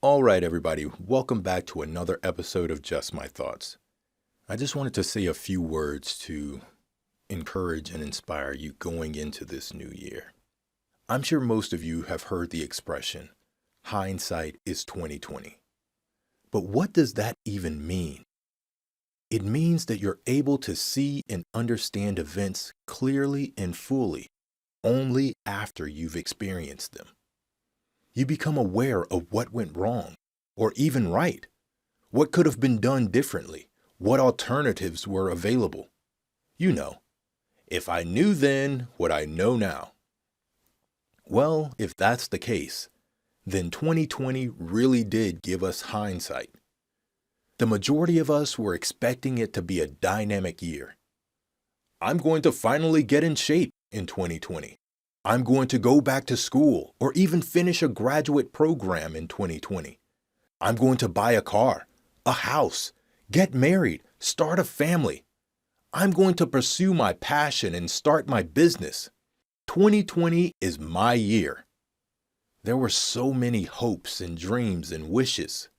All right, everybody, welcome back to another episode of Just My Thoughts. I just wanted to say a few words to encourage and inspire you going into this new year. I'm sure most of you have heard the expression, hindsight is 2020. But what does that even mean? It means that you're able to see and understand events clearly and fully only after you've experienced them. You become aware of what went wrong, or even right, what could have been done differently, what alternatives were available. You know, if I knew then what I know now. Well, if that's the case, then 2020 really did give us hindsight. The majority of us were expecting it to be a dynamic year. I'm going to finally get in shape in 2020. I'm going to go back to school or even finish a graduate program in 2020. I'm going to buy a car, a house, get married, start a family. I'm going to pursue my passion and start my business. 2020 is my year. There were so many hopes and dreams and wishes.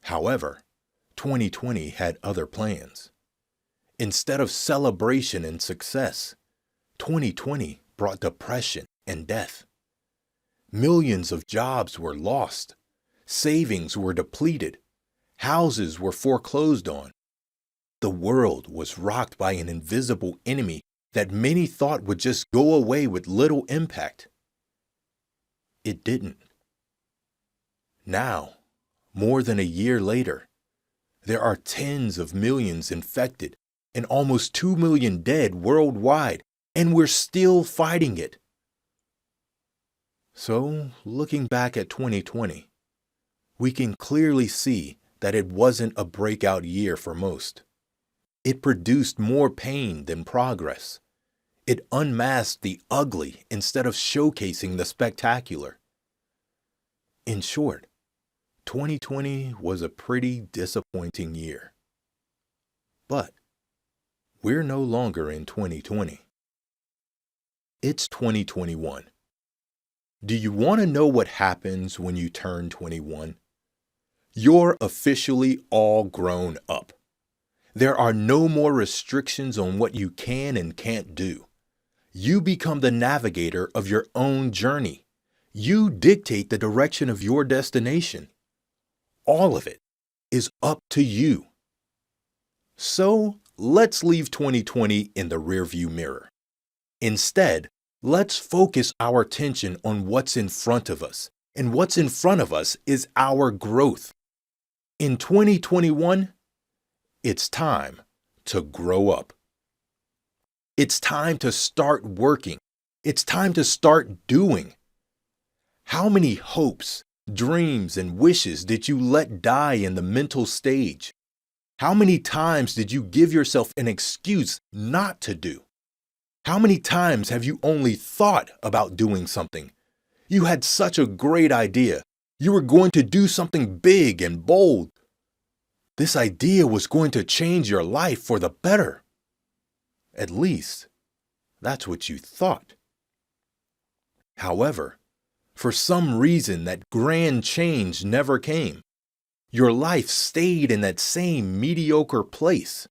However, 2020 had other plans. Instead of celebration and success, 2020 brought depression and death. Millions of jobs were lost. Savings were depleted. Houses were foreclosed on. The world was rocked by an invisible enemy that many thought would just go away with little impact. It didn't. Now, more than a year later, there are tens of millions infected and almost 2 million dead worldwide. And we're still fighting it. So, looking back at 2020, we can clearly see that it wasn't a breakout year for most. It produced more pain than progress. It unmasked the ugly instead of showcasing the spectacular. In short, 2020 was a pretty disappointing year. But we're no longer in 2020. It's 2021. Do you want to know what happens when you turn 21? You're officially all grown up. There are no more restrictions on what you can and can't do. You become the navigator of your own journey. You dictate the direction of your destination. All of it is up to you. So let's leave 2020 in the rearview mirror. Instead, let's focus our attention on what's in front of us, and what's in front of us is our growth. In 2021, it's time to grow up. It's time to start working. It's time to start doing. How many hopes, dreams, and wishes did you let die in the mental stage? How many times did you give yourself an excuse not to do? How many times have you only thought about doing something? You had such a great idea. You were going to do something big and bold. This idea was going to change your life for the better. At least, that's what you thought. However, for some reason that grand change never came. Your life stayed in that same mediocre place.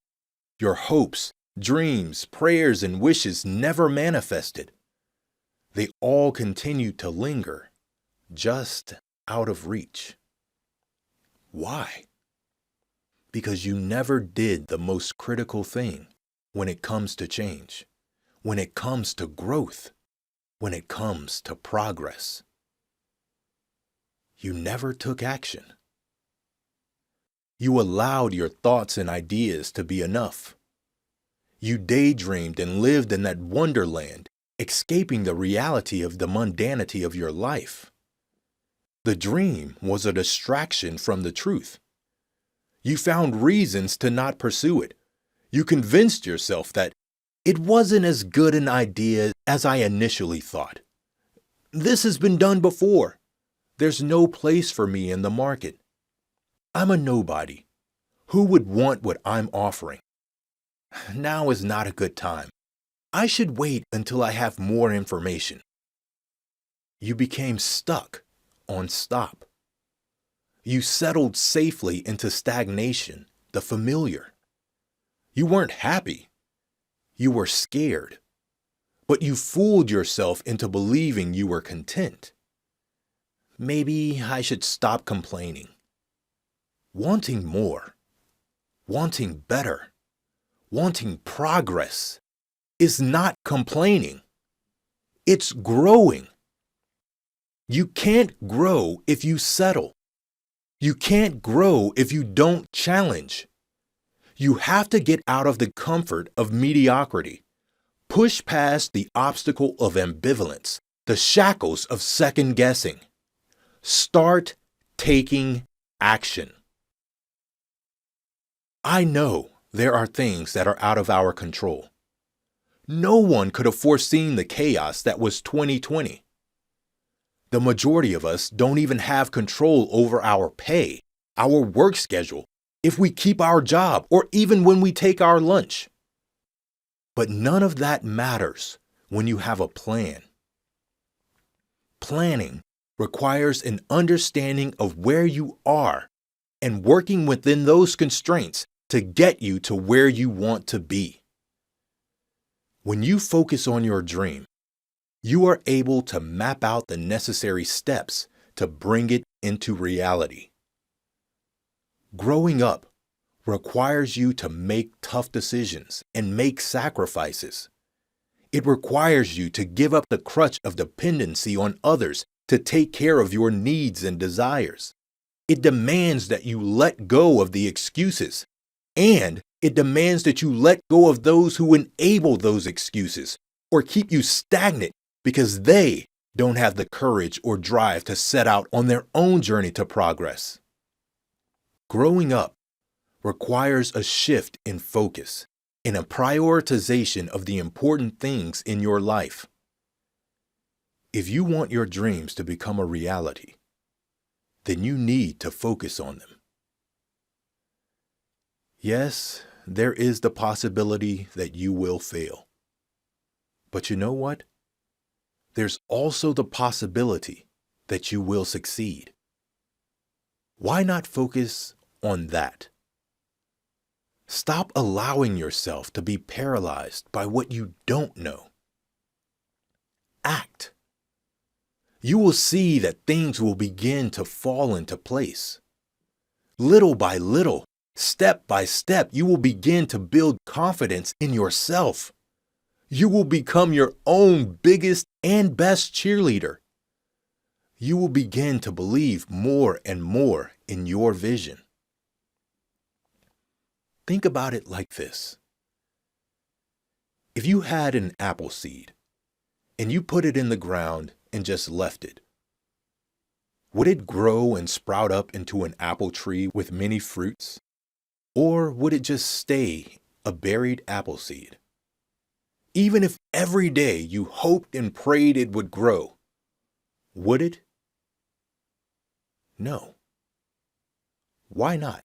Your hopes, dreams, prayers, and wishes never manifested. They all continued to linger, just out of reach. Why? Because you never did the most critical thing when it comes to change, when it comes to growth, when it comes to progress. You never took action. You allowed your thoughts and ideas to be enough. You daydreamed and lived in that wonderland, escaping the reality of the mundanity of your life. The dream was a distraction from the truth. You found reasons to not pursue it. You convinced yourself that it wasn't as good an idea as I initially thought. This has been done before. There's no place for me in the market. I'm a nobody. Who would want what I'm offering? Now is not a good time. I should wait until I have more information. You became stuck on stop. You settled safely into stagnation, the familiar. You weren't happy. You were scared. But you fooled yourself into believing you were content. Maybe I should stop complaining. Wanting more, wanting better, wanting progress is not complaining. It's growing. You can't grow if you settle. You can't grow if you don't challenge. You have to get out of the comfort of mediocrity. Push past the obstacle of ambivalence, the shackles of second guessing. Start taking action. I know there are things that are out of our control. No one could have foreseen the chaos that was 2020. The majority of us don't even have control over our pay, our work schedule, if we keep our job, or even when we take our lunch. But none of that matters when you have a plan. Planning requires an understanding of where you are and working within those constraints to get you to where you want to be. When you focus on your dream, you are able to map out the necessary steps to bring it into reality. Growing up requires you to make tough decisions and make sacrifices. It requires you to give up the crutch of dependency on others to take care of your needs and desires. It demands that you let go of the excuses, and it demands that you let go of those who enable those excuses or keep you stagnant because they don't have the courage or drive to set out on their own journey to progress. Growing up requires a shift in focus and a prioritization of the important things in your life. If you want your dreams to become a reality, then you need to focus on them. Yes, there is the possibility that you will fail. But you know what? There's also the possibility that you will succeed. Why not focus on that? Stop allowing yourself to be paralyzed by what you don't know. Act. You will see that things will begin to fall into place. Little by little, step by step, you will begin to build confidence in yourself. You will become your own biggest and best cheerleader. You will begin to believe more and more in your vision. Think about it like this. If you had an apple seed and you put it in the ground and just left it, would it grow and sprout up into an apple tree with many fruits? Or would it just stay a buried apple seed? Even if every day you hoped and prayed it would grow, would it? No. Why not?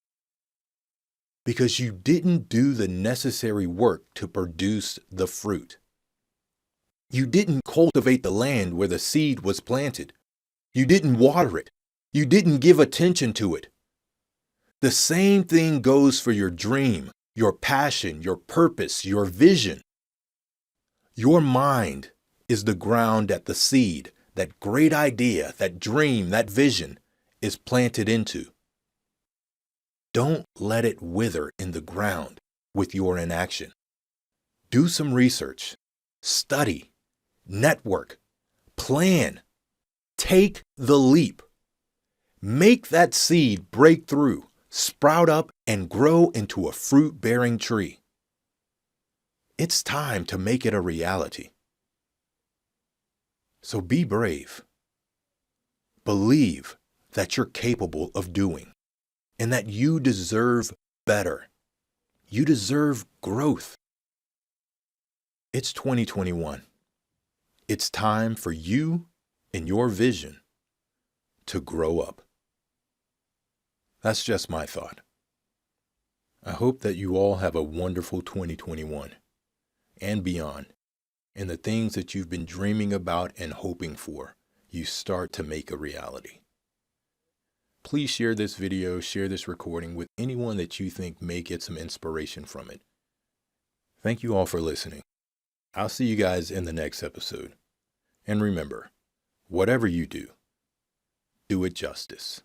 Because you didn't do the necessary work to produce the fruit. You didn't cultivate the land where the seed was planted. You didn't water it. You didn't give attention to it. The same thing goes for your dream, your passion, your purpose, your vision. Your mind is the ground that the seed, that great idea, that dream, that vision is planted into. Don't let it wither in the ground with your inaction. Do some research, study, network, plan, take the leap. Make that seed break through, sprout up, and grow into a fruit-bearing tree. It's time to make it a reality. So be brave. Believe that you're capable of doing and that you deserve better. You deserve growth. It's 2021. It's time for you and your vision to grow up. That's just my thought. I hope that you all have a wonderful 2021 and beyond, and the things that you've been dreaming about and hoping for, you start to make a reality. Please share this video, share this recording with anyone that you think may get some inspiration from it. Thank you all for listening. I'll see you guys in the next episode. And remember, whatever you do, do it justice.